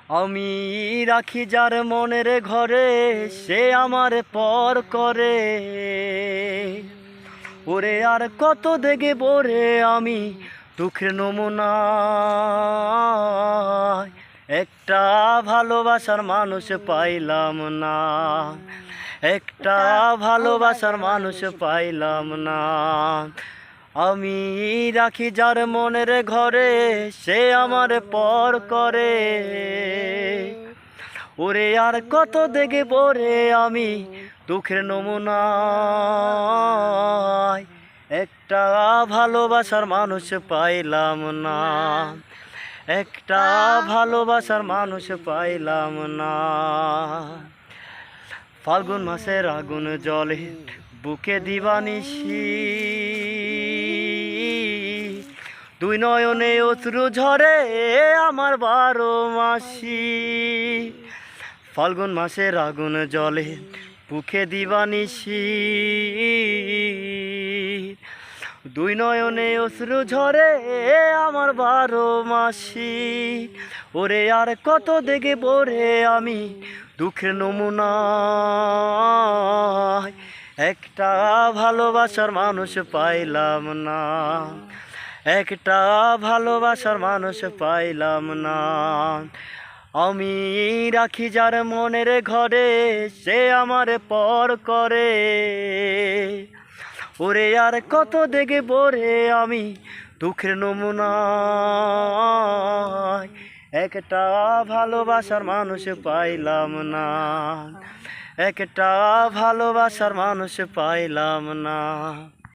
আমি রাখি যার মনের ঘরে, সে আমার পর করে। ওরে আর কত দেখব রে আমি দুঃখের নমুনা। একটা ভালোবাসার মানুষ পাইলাম না, একটা ভালোবাসার মানুষ পাইলাম না। আমি রাখি যার মনের ঘরে, সে আমার পর করে। ওরে আর কত দেখব রে আমি দুঃখের নমুনা। একটা ভালোবাসার মানুষ পাইলাম না, একটা ভালোবাসার মানুষ পাইলাম না। ফাল্গুন মাসের আগুন জলে বুকে দিবানিশি, দুই নয়নে অশ্রু ঝরে আমার 12 মাসি। ফাল্গুন মাসের আগুন জলে বুকে দিবানিশি, দুই নয়নে অশ্রু ঝরে আমার 12 মাসি। ওরে আর কত দেখব রে আমি দুঃখের নমুনা। একটা ভালোবাসার মানুষ পাইলাম না, একটা ভালোবাসার মানুষ পাইলাম না। আমি রাখি যার মনের ঘরে, সে আমার পর করে। ওরে আর কত দেখব রে আমি দুঃখের নমুনা। একটা ভালোবাসার মানুষ পাইলাম না, একটা ভালোবাসার মানুষ পাইলাম না।